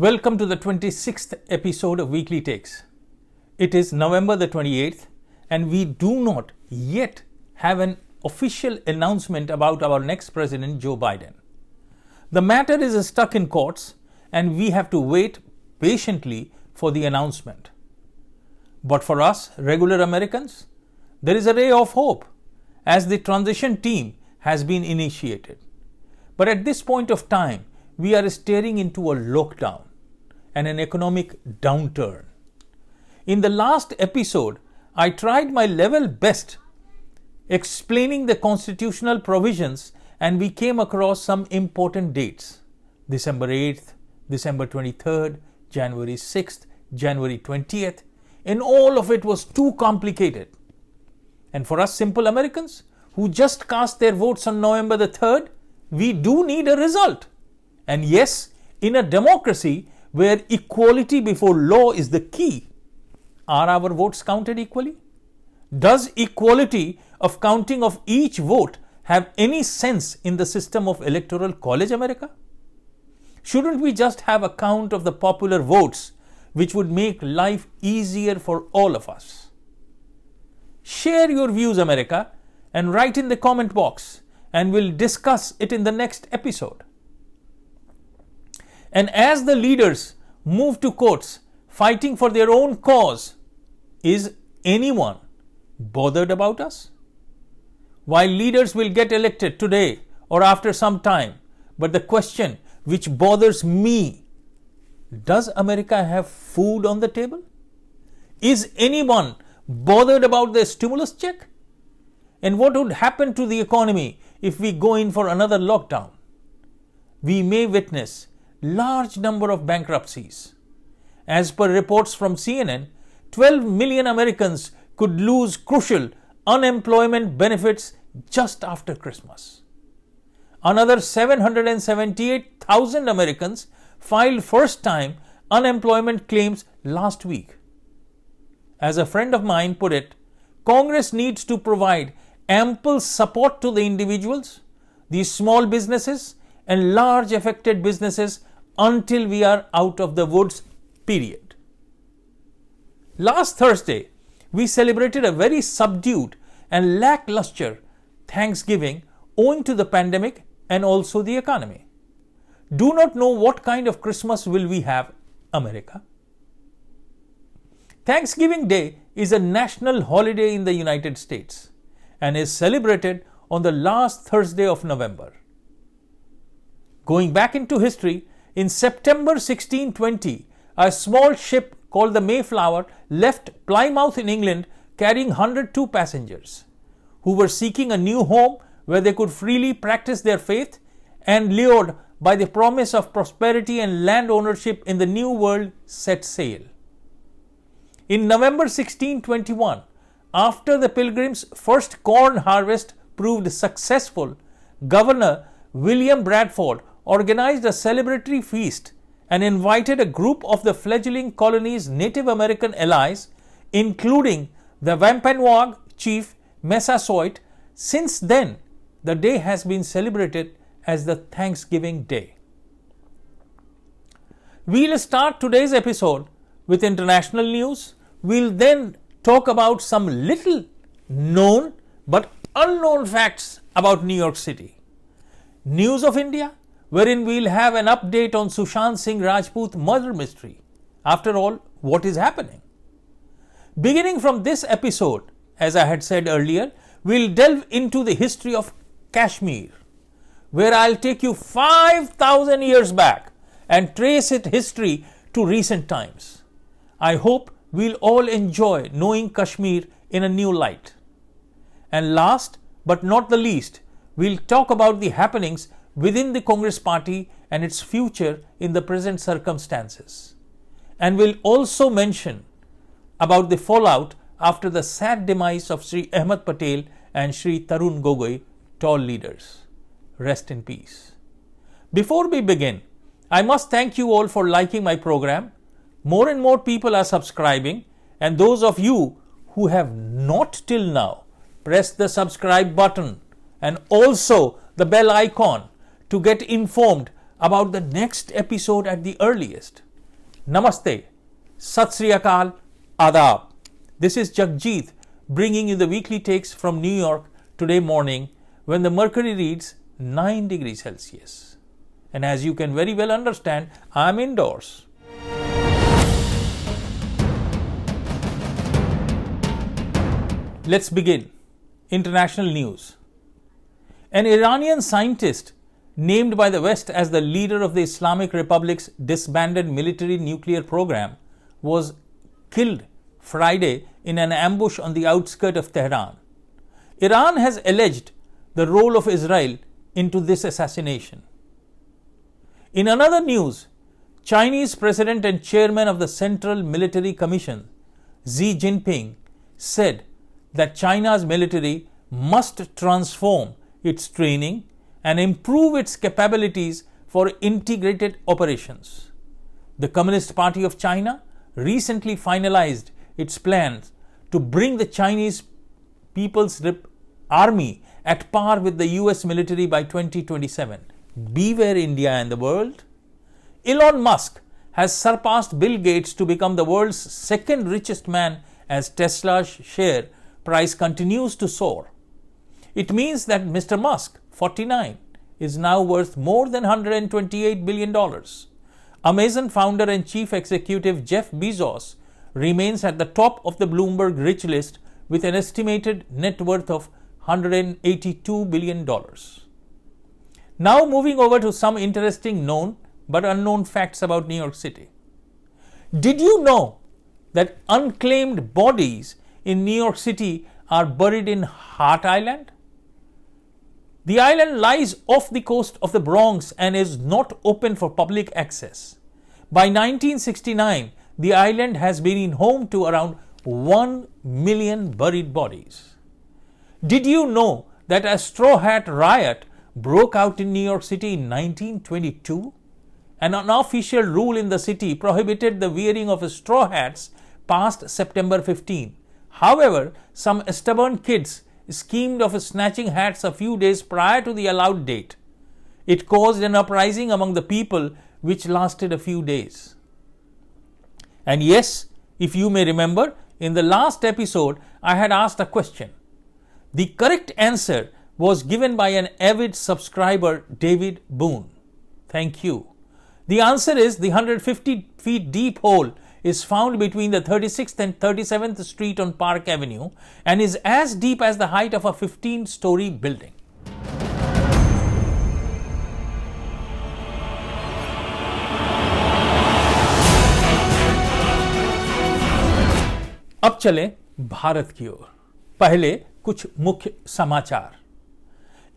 welcome to the 26th episode of Weekly Takes. It is November the 28th and we do not yet have an official announcement about our next president, Joe Biden. The matter is stuck in courts and we have to wait patiently for the announcement. But for us, regular Americans, there is a ray of hope as the transition team has been initiated. But at this point of time, we are staring into a lockdown and an economic downturn. In the last episode, I tried my level best explaining the constitutional provisions and we came across some important dates. December 8th, December 23rd, January 6th, January 20th, and all of it was too complicated. And for us simple Americans who just cast their votes on November the 3rd, we do need a result. And yes, in a democracy where equality before law is the key, are our votes counted equally? Does equality of counting of each vote have any sense in the system of electoral college America? Shouldn't we just have a count of the popular votes which would make life easier for all of us? Share your views, America, and write in the comment box and we'll discuss it in the next episode. And as the leaders move to courts fighting for their own cause, is anyone bothered about us? While leaders will get elected today or after some time, but the question which bothers me, does America have food on the table? Is anyone bothered about the stimulus check? And what would happen to the economy if we go in for another lockdown? We may witness large number of bankruptcies. As per reports from CNN, 12 million Americans could lose crucial unemployment benefits just after Christmas. Another 778,000 Americans filed first-time unemployment claims last week. As a friend of mine put it, Congress needs to provide ample support to the individuals, the small businesses, and large affected businesses until we are out of the woods, period. Last Thursday, we celebrated a very subdued and lackluster Thanksgiving owing to the pandemic and also the economy. Do not know what kind of Christmas will we have, America. Thanksgiving Day is a national holiday in the United States and is celebrated on the last Thursday of November. Going back into history, in September 1620, a small ship called the Mayflower left Plymouth in England carrying 102 passengers who were seeking a new home where they could freely practice their faith and lured by the promise of prosperity and land ownership in the new world set sail. In November 1621, after the Pilgrims' first corn harvest proved successful, Governor William Bradford organized a celebratory feast and invited a group of the fledgling colony's Native American allies, including the Wampanoag chief Massasoit. Since then, the day has been celebrated as the Thanksgiving Day. We'll start today's episode with international news. We'll then talk about some little known but unknown facts about New York City. News of India, wherein we'll have an update on Sushant Singh Rajput murder mystery. After all, what is happening? Beginning from this episode, as I had said earlier, we'll delve into the history of Kashmir, where I'll take you 5,000 years back and trace its history to recent times. I hope we'll all enjoy knowing Kashmir in a new light. And last but not the least, we'll talk about the happenings within the Congress party and its future in the present circumstances. And we'll also mention about the fallout after the sad demise of Sri Ahmed Patel and Sri Tarun Gogoi, tall leaders. Rest in peace. Before we begin, I must thank you all for liking my program. More and more people are subscribing, and those of you who have not till now, press the subscribe button and also the bell icon to get informed about the next episode at the earliest. Namaste, Sat Sri Akal, Adab. This is Jagjit bringing you the weekly takes from New York today morning when the mercury reads 9 degrees Celsius. And as you can very well understand, I am indoors. Let's begin. International news. An Iranian scientist named by the West as the leader of the Islamic Republic's disbanded military nuclear program was killed Friday in an ambush on the outskirts of Tehran. Iran has alleged the role of Israel into this assassination. In another news, Chinese President and Chairman of the Central Military Commission, Xi Jinping, said that China's military must transform its training and improve its capabilities for integrated operations. The Communist Party of China recently finalized its plans to bring the Chinese People's Army at par with the US military by 2027. Beware India and the world. Elon Musk has surpassed Bill Gates to become the world's second richest man as Tesla's share price continues to soar. It means that Mr. Musk, 49, is now worth more than $128 billion. Amazon founder and chief executive Jeff Bezos remains at the top of the Bloomberg rich list with an estimated net worth of $182 billion. Now moving over to some interesting known but unknown facts about New York City. Did you know that unclaimed bodies in New York City are buried in Hart Island? The island lies off the coast of the Bronx and is not open for public access. By 1969, the island has been home to around 1 million buried bodies. Did you know that a Straw Hat riot broke out in New York City in 1922? An unofficial rule in the city prohibited the wearing of straw hats past September 15. However, some stubborn kids schemed of snatching hats a few days prior to the allowed date. It caused an uprising among the people which lasted a few days. And yes, if you may remember, in the last episode I had asked a question. The correct answer was given by an avid subscriber, David Boone. Thank you. The answer is the 150 feet deep hole is found between the 36th and 37th Street on Park Avenue and is as deep as the height of a 15-story building. अब चलें भारत की ओर। पहले कुछ मुख्य समाचार।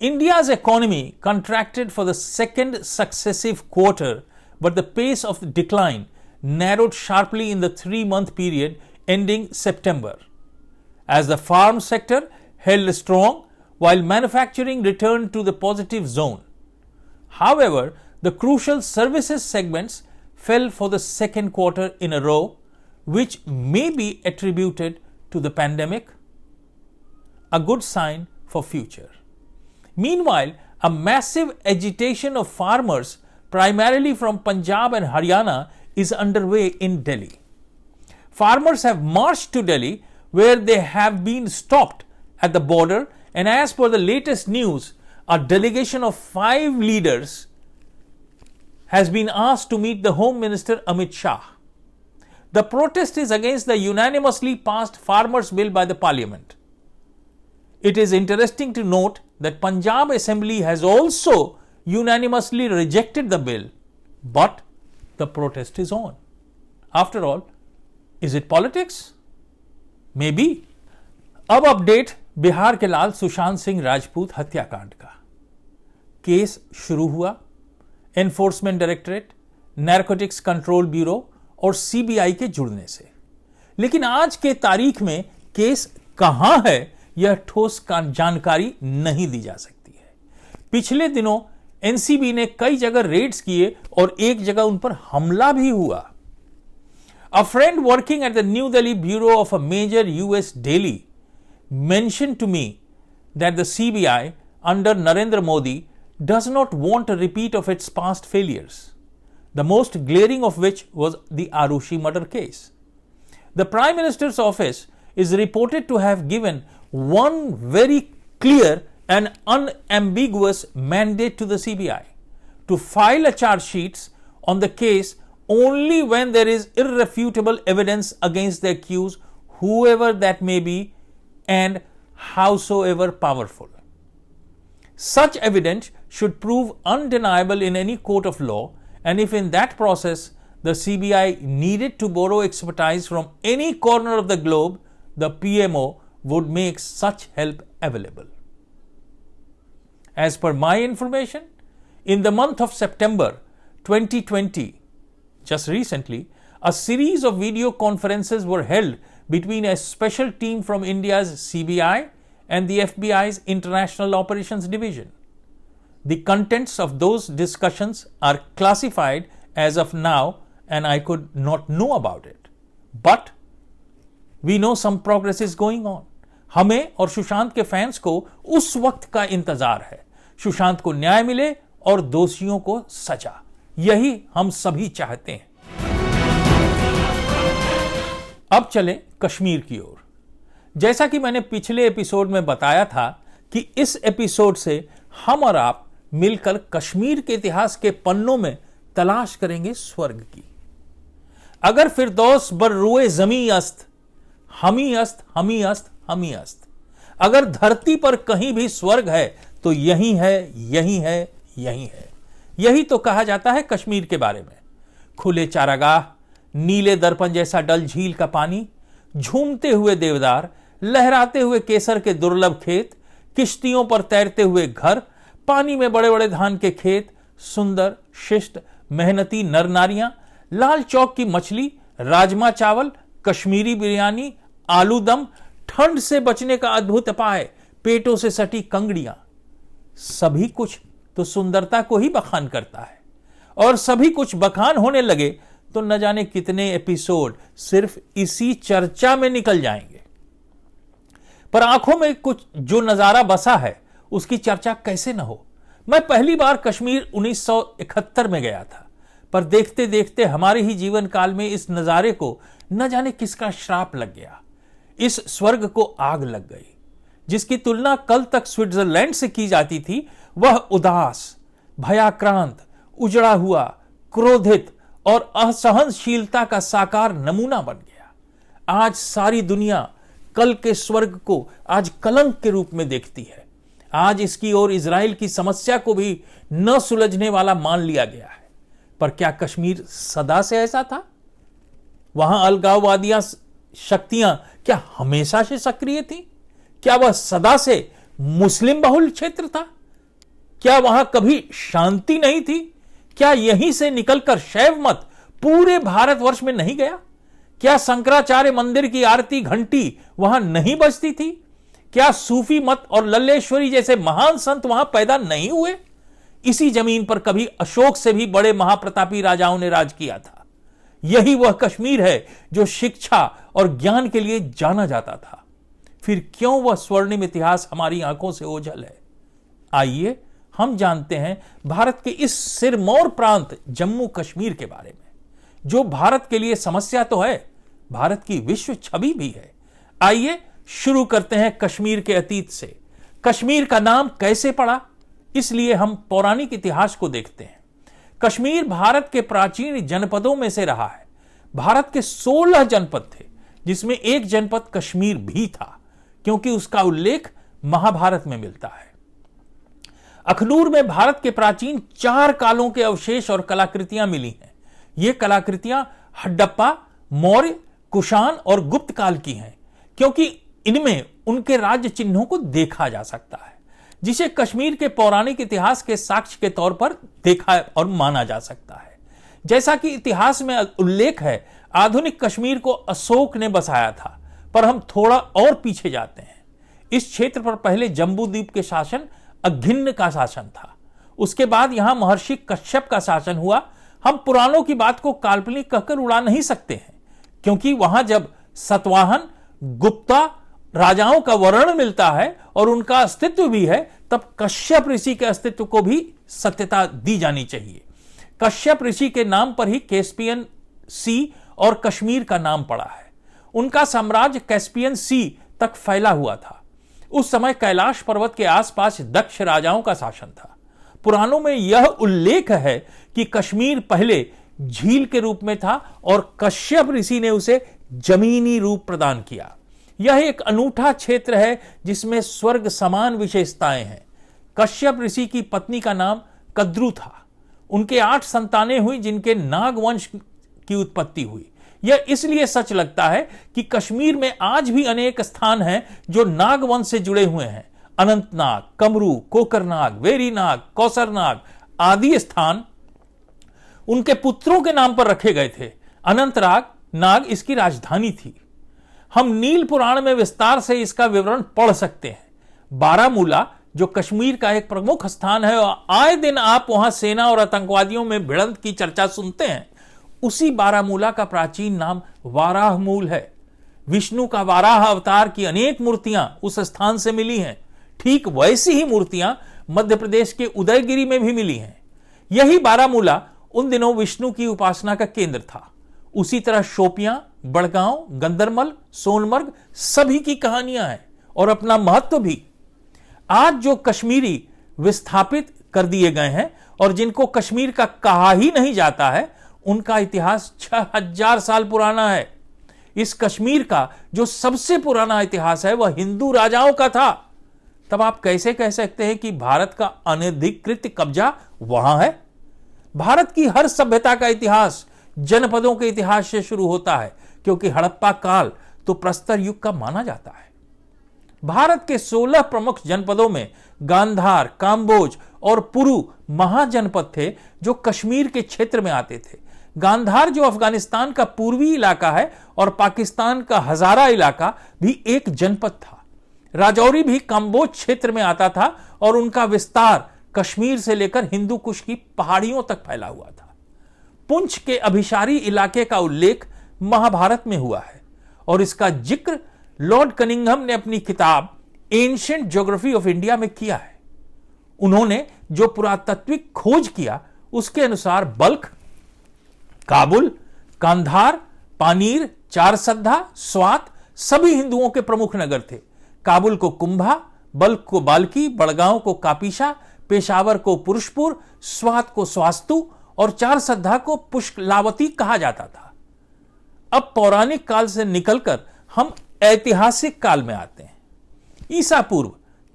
India's economy contracted for the second successive quarter, but the pace of decline narrowed sharply in the 3-month period ending September, as the farm sector held strong while manufacturing returned to the positive zone. However, the crucial services segments fell for the second quarter in a row, which may be attributed to the pandemic, a good sign for future. Meanwhile, a massive agitation of farmers, primarily from Punjab and Haryana, is underway in Delhi. Farmers have marched to Delhi, where they have been stopped at the border, and as per the latest news, a delegation of 5 leaders has been asked to meet the Home Minister Amit Shah. The protest is against the unanimously passed Farmers' Bill by the Parliament. It is interesting to note that Punjab Assembly has also unanimously rejected the bill, but the protest is on. After all, is it politics? Maybe. अब update Bihar के लाल सुशांत सिंह राजपूत हत्याकांड का। Case शुरू हुआ enforcement directorate, narcotics control bureau और CBI के जुड़ने से। लेकिन आज के तारीख में केस कहां है यह ठोस जानकारी नहीं दी जा सकती है। पिछले दिनों एनसीबी ने कई जगह रेड्स किए और एक जगह उन पर हमला भी हुआ। A friend working at the New Delhi bureau of a major US daily mentioned to me that the CBI under Narendra Modi does not want a repeat of its past failures. the most glaring of which was the Arushi murder case. The Prime Minister's office is reported to have given one very clear and unambiguous mandate to the CBI to file a charge sheet on the case only when there is irrefutable evidence against the accused, whoever that may be and howsoever powerful. Such evidence should prove undeniable in any court of law, and if in that process the CBI needed to borrow expertise from any corner of the globe, the PMO would make such help available. As per my information, in the month of September 2020, just recently, a series of video conferences were held between a special team from India's CBI and the FBI's International Operations Division. The contents of those discussions are classified as of now, and I could not know about it. But we know some progress is going on. हमें और सुशांत के fans को उस वक्त का इंतजार है। सुशांत को न्याय मिले और दोषियों को सजा, यही हम सभी चाहते हैं। अब चलें कश्मीर की ओर। जैसा कि मैंने पिछले एपिसोड में बताया था कि इस एपिसोड से हम और आप मिलकर कश्मीर के इतिहास के पन्नों में तलाश करेंगे स्वर्ग की। अगर फिरदौस बर रुए जमी अस्त, हमी अस्त, हमी अस्त, हमी अस्त। अगर धरती पर कहीं भी स्वर्ग है तो यही है, यही है, यही है। यही तो कहा जाता है कश्मीर के बारे में। खुले चारागाह, नीले दर्पण जैसा डल झील का पानी, झूमते हुए देवदार, लहराते हुए केसर के दुर्लभ खेत, किश्तियों पर तैरते हुए घर, पानी में बड़े बड़े धान के खेत, सुंदर शिष्ट मेहनती नर नारियां, लाल चौक की मछली, राजमा चावल, कश्मीरी बिरयानी, आलू दम, ठंड से बचने का अद्भुत उपाय, पेटों से सटी कंगड़ियां, सभी कुछ तो सुंदरता को ही बखान करता है। और सभी कुछ बखान होने लगे तो न जाने कितने एपिसोड सिर्फ इसी चर्चा में निकल जाएंगे। पर आंखों में कुछ जो नजारा बसा है उसकी चर्चा कैसे न हो। मैं पहली बार कश्मीर 1971 में गया था, पर देखते देखते हमारे ही जीवन काल में इस नजारे को न जाने किसका श्राप लग गया। इस स्वर्ग को आग लग गई। जिसकी तुलना कल तक स्विट्जरलैंड से की जाती थी, वह उदास, भयाक्रांत, उजड़ा हुआ, क्रोधित और असहनशीलता का साकार नमूना बन गया। आज सारी दुनिया कल के स्वर्ग को आज कलंक के रूप में देखती है। आज इसकी ओर इजराइल की समस्या को भी न सुलझने वाला मान लिया गया है। पर क्या कश्मीर सदा से ऐसा था? वहां अलगाववादियां शक्तियां क्या हमेशा से सक्रिय थी? क्या वह सदा से मुस्लिम बहुल क्षेत्र था? क्या वहां कभी शांति नहीं थी? क्या यहीं से निकलकर शैव मत पूरे भारतवर्ष में नहीं गया? क्या शंकराचार्य मंदिर की आरती घंटी वहां नहीं बजती थी? क्या सूफी मत और लल्लेश्वरी जैसे महान संत वहां पैदा नहीं हुए? इसी जमीन पर कभी अशोक से भी बड़े महाप्रतापी राजाओं ने राज किया था। यही वह कश्मीर है जो शिक्षा और ज्ञान के लिए जाना जाता था। फिर क्यों वह स्वर्णिम इतिहास हमारी आंखों से ओझल है? आइए हम जानते हैं भारत के इस सिरमौर प्रांत जम्मू कश्मीर के बारे में, जो भारत के लिए समस्या तो है, भारत की विश्व छवि भी है। आइए शुरू करते हैं कश्मीर के अतीत से। कश्मीर का नाम कैसे पड़ा, इसलिए हम पौराणिक इतिहास को देखते हैं। कश्मीर भारत के प्राचीन जनपदों में से रहा है। भारत के 16 जनपद थे, जिसमें एक जनपद कश्मीर भी था, क्योंकि उसका उल्लेख महाभारत में मिलता है। अखनूर में भारत के प्राचीन 4 कालों के अवशेष और कलाकृतियां मिली हैं। ये कलाकृतियां हड्डप्पा, मौर्य, कुषाण और गुप्त काल की हैं, क्योंकि इनमें उनके राज्य चिन्हों को देखा जा सकता है, जिसे कश्मीर के पौराणिक इतिहास के साक्ष्य के तौर पर देखा और माना जा सकता है। जैसा कि इतिहास में उल्लेख है, आधुनिक कश्मीर को अशोक ने बसाया था, पर हम थोड़ा और पीछे जाते हैं। इस क्षेत्र पर पहले जम्बूद्वीप के शासन अघिन्न का शासन था। उसके बाद यहां महर्षि कश्यप का शासन हुआ। हम पुराणों की बात को काल्पनिक कहकर उड़ा नहीं सकते हैं, क्योंकि वहां जब सतवाहन, गुप्ता राजाओं का वर्णन मिलता है और उनका अस्तित्व भी है, तब कश्यप ऋषि के अस्तित्व को भी सत्यता दी जानी चाहिए। कश्यप ऋषि के नाम पर ही कैस्पियन सी और कश्मीर का नाम पड़ा है। उनका साम्राज्य कैस्पियन सी तक फैला हुआ था। उस समय कैलाश पर्वत के आसपास दक्ष राजाओं का शासन था। पुराणों में यह उल्लेख है कि कश्मीर पहले झील के रूप में था और कश्यप ऋषि ने उसे जमीनी रूप प्रदान किया। यह एक अनूठा क्षेत्र है जिसमें स्वर्ग समान विशेषताएं हैं। कश्यप ऋषि की पत्नी का नाम कद्रु था। उनके 8 संतानें हुई जिनके नाग वंश की उत्पत्ति हुई। यह इसलिए सच लगता है कि कश्मीर में आज भी अनेक स्थान हैं जो नाग वंश से जुड़े हुए हैं। अनंतनाग, कमरू, कोकरनाग, वेरीनाग, कौसरनाग आदि स्थान उनके पुत्रों के नाम पर रखे गए थे। अनंतनाग नाग इसकी राजधानी थी। हम नील पुराण में विस्तार से इसका विवरण पढ़ सकते हैं। बारामूला जो कश्मीर का एक प्रमुख स्थान है और आए दिन आप वहां सेना और आतंकवादियों में भिड़ंत की चर्चा सुनते हैं, उसी बारामूला का प्राचीन नाम वाराह मूल है। विष्णु का वाराह अवतार की अनेक मूर्तियां उस स्थान से मिली हैं। ठीक वैसी ही मूर्तियां मध्य प्रदेश के उदयगिरी में भी मिली हैं। यही बारामूला उन दिनों विष्णु की उपासना का केंद्र था। उसी तरह शोपियां, बड़गांव, गंदरमल, सोनमर्ग सभी की कहानियां हैं और अपना महत्व भी। आज जो कश्मीरी विस्थापित कर दिए गए हैं और जिनको कश्मीर का कहा ही नहीं जाता है, उनका इतिहास 6000 साल पुराना है। इस कश्मीर का जो सबसे पुराना इतिहास है वह हिंदू राजाओं का था। तब आप कैसे कह सकते हैं कि भारत का अनधिकृत कब्जा वहां है? भारत की हर सभ्यता का इतिहास जनपदों के इतिहास से शुरू होता है, क्योंकि हड़प्पा काल तो प्रस्तर युग का माना जाता है। भारत के 16 प्रमुख जनपदों में गांधार, काम्बोज और पुरु महाजनपद थे जो कश्मीर के क्षेत्र में आते थे। गांधार जो अफगानिस्तान का पूर्वी इलाका है और पाकिस्तान का हजारा इलाका भी एक जनपद था। राजौरी भी काम्बोज क्षेत्र में आता था और उनका विस्तार कश्मीर से लेकर हिंदू कुश की पहाड़ियों तक फैला हुआ था। पुंछ के अभिशारी इलाके का उल्लेख महाभारत में हुआ है और इसका जिक्र लॉर्ड कनिंघम ने अपनी किताब एंशिएंट ज्योग्राफी ऑफ इंडिया में किया है। उन्होंने जो पुरातात्विक खोज किया उसके अनुसार बल्ख, काबुल, कांधार, पानीर, चारसद्धा, स्वात सभी हिंदुओं के प्रमुख नगर थे। काबुल को कुंभा, बल्ख को बाल्की, बड़गांव को कापीशा, पेशावर को पुरुषपुर, स्वात को स्वास्तु और चारसद्धा को पुष्कलावती कहा जाता था। अब पौराणिक काल से निकलकर हम ऐतिहासिक काल में आते हैं। ईसा पूर्व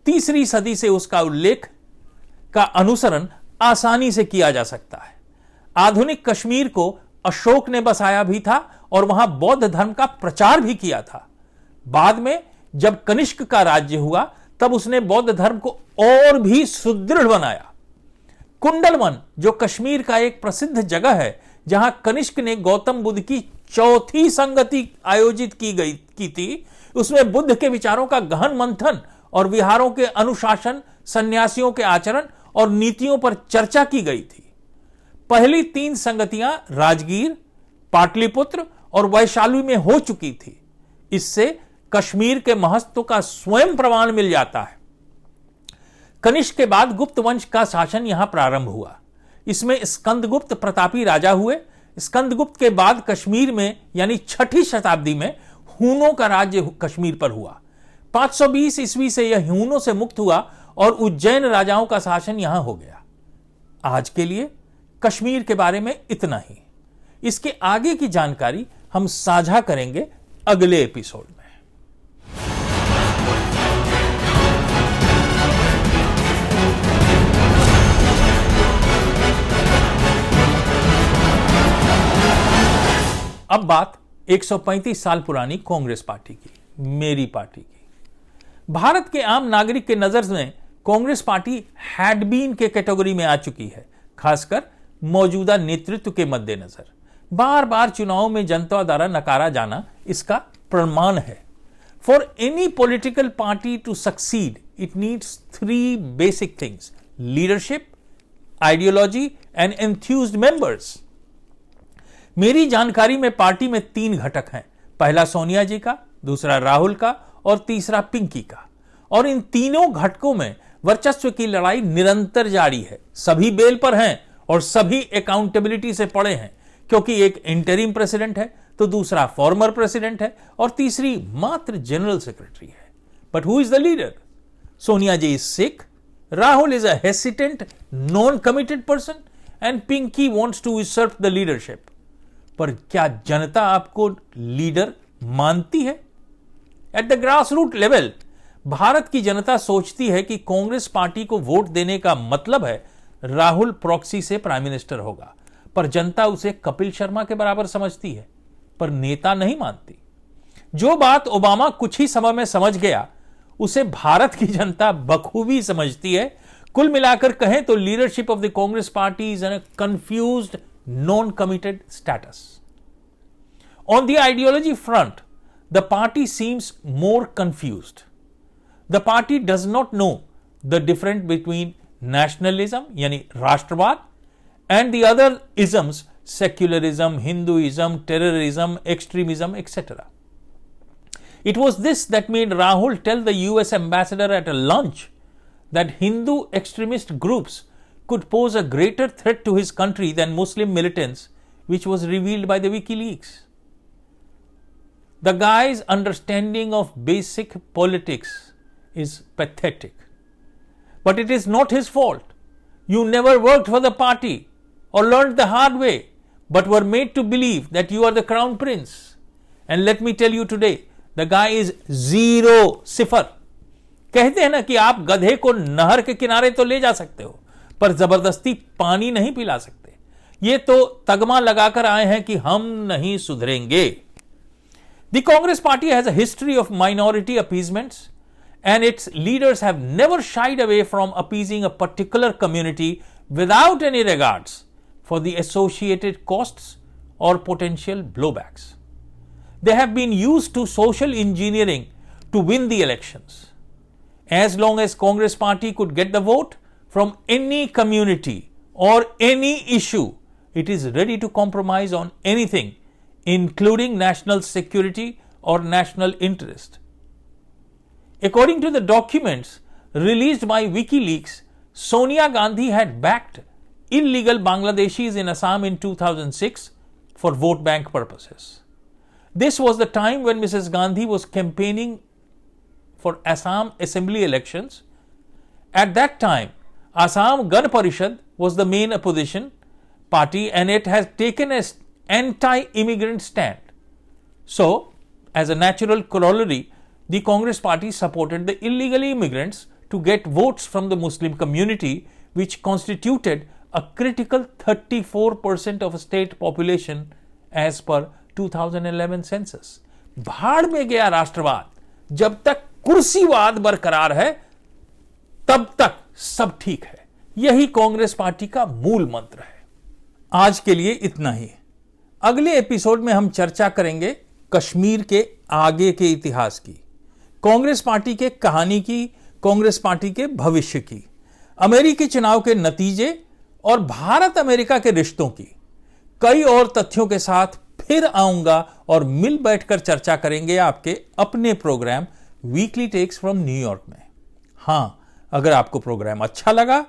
3री सदी से उसका उल्लेख का अनुसरण आसानी से किया जा सकता है। आधुनिक कश्मीर को अशोक ने बसाया भी था और वहां बौद्ध धर्म का प्रचार भी किया था। बाद में जब कनिष्क का राज्य हुआ तब उसने बौद्ध धर्म को और भी सुदृढ़ बनाया। कुंडलवन जो कश्मीर का एक प्रसिद्ध जगह है जहां कनिष्क ने गौतम बुद्ध की 4थी संगति आयोजित की थी, उसमें बुद्ध के विचारों का गहन मंथन और विहारों के अनुशासन, सन्यासियों के आचरण और नीतियों पर चर्चा की गई थी। पहली 3 संगतियां राजगीर, पाटलिपुत्र और वैशाली में हो चुकी थी। इससे कश्मीर के महत्व का स्वयं प्रमाण मिल जाता है। कनिष्क के बाद गुप्त वंश का शासन यहां प्रारंभ हुआ। इसमें स्कंदगुप्त प्रतापी राजा हुए। स्कंदगुप्त के बाद कश्मीर में यानी 6ठी शताब्दी में हूनों का राज्य कश्मीर पर हुआ। 520 ईस्वी से यह हूनों से मुक्त हुआ और उज्जैन राजाओं का शासन यहां हो गया। आज के लिए कश्मीर के बारे में इतना ही। इसके आगे की जानकारी हम साझा करेंगे अगले एपिसोड में। अब बात 135 साल पुरानी कांग्रेस पार्टी की, मेरी पार्टी की। भारत के आम नागरिक के नजर में कांग्रेस पार्टी हैड बीन के कैटेगरी में आ चुकी है, खासकर मौजूदा नेतृत्व के मद्देनजर। बार बार चुनाव में जनता द्वारा नकारा जाना इसका प्रमाण है। For any political party to succeed it needs 3 basic things: leadership, ideology and enthused members. मेरी जानकारी में पार्टी में 3 घटक हैं। पहला सोनिया जी का, दूसरा राहुल का और तीसरा पिंकी का। और इन तीनों घटकों में वर्चस्व की लड़ाई निरंतर जारी है। सभी बेल पर हैं और सभी अकाउंटेबिलिटी से पड़े हैं, क्योंकि एक इंटरिम प्रेसिडेंट है, तो दूसरा फॉर्मर प्रेसिडेंट है, और तीसरी मात्र जनरल सेक्रेटरी है. But who is the leader? Sonia ji is sick, Rahul is a hesitant, non committed person, and Pinky wants to usurp the leadership. पर क्या जनता आपको लीडर मानती है? At the grass root level Bharat की जनता सोचती है कि कांग्रेस पार्टी को वोट देने का मतलब है राहुल प्रॉक्सी से प्राइम मिनिस्टर होगा, पर जनता उसे कपिल शर्मा के बराबर समझती है, पर नेता नहीं मानती. जो बात ओबामा कुछ ही समय में समझ गया, उसे भारत की जनता बखूबी समझती है. कुल मिलाकर कहें तो leadership of the Congress party is in a confused, non committed status. On the ideology front, the party seems more confused. The party does not know the difference between nationalism यानी राष्ट्रवाद and the other isms, secularism, Hinduism, terrorism, extremism, etc. It was this that made Rahul tell the US ambassador at a lunch that Hindu extremist groups could pose a greater threat to his country than Muslim militants, which was revealed by the WikiLeaks. The guy's understanding of basic politics is pathetic. But it is not his fault. You never worked for the party or learned the hard way, but were made to believe that you are the crown prince. And let me tell you today, the guy is zero, सिफर. कहते हैं ना कि आप गधे को नहर के किनारे तो ले जा सकते हो, पर जबरदस्ती पानी नहीं पिला सकते. ये तो तगमा लगाकर आए हैं कि हम नहीं सुधरेंगे. The Congress party has a history of minority appeasements, and its leaders have never shied away from appeasing a particular community without any regards for the associated costs or potential blowbacks. They have been used to social engineering to win the elections. As long as Congress party could get the vote from any community or any issue, it is ready to compromise on anything, including national security or national interest. According to the documents released by WikiLeaks, Sonia Gandhi had backed illegal Bangladeshis in Assam in 2006 for vote bank purposes. This was the time when Mrs. Gandhi was campaigning for Assam assembly elections. At that time, Assam Gan Parishad was the main opposition party, and it has taken an anti-immigrant stand. So, as a natural corollary, the Congress party supported the illegal immigrants to get votes from the Muslim community, which constituted a critical 34% of state population as per 2011 census. भाड़ में गया राष्ट्रवाद. जब तक कुर्सीवाद बरकरार है, तब तक सब ठीक है. यही कांग्रेस पार्टी का मूल मंत्र है. आज के लिए इतना ही. अगले एपिसोड में हम चर्चा करेंगे कश्मीर के आगे के इतिहास की, कांग्रेस पार्टी के कहानी की, कांग्रेस पार्टी के भविष्य की, अमेरिकी चुनाव के नतीजे और भारत अमेरिका के रिश्तों की. कई और तथ्यों के साथ फिर आऊंगा और मिल बैठकर चर्चा करेंगे आपके अपने program weekly takes from New York में. हां, अगर आपको प्रोग्राम अच्छा लगा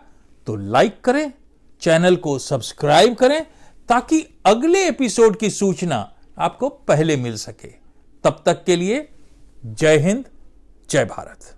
तो लाइक करें, चैनल को सब्सक्राइब करें, ताकि अगले एपिसोड की सूचना आपको पहले मिल सके. तब तक के लिए जय हिंद, जय भारत.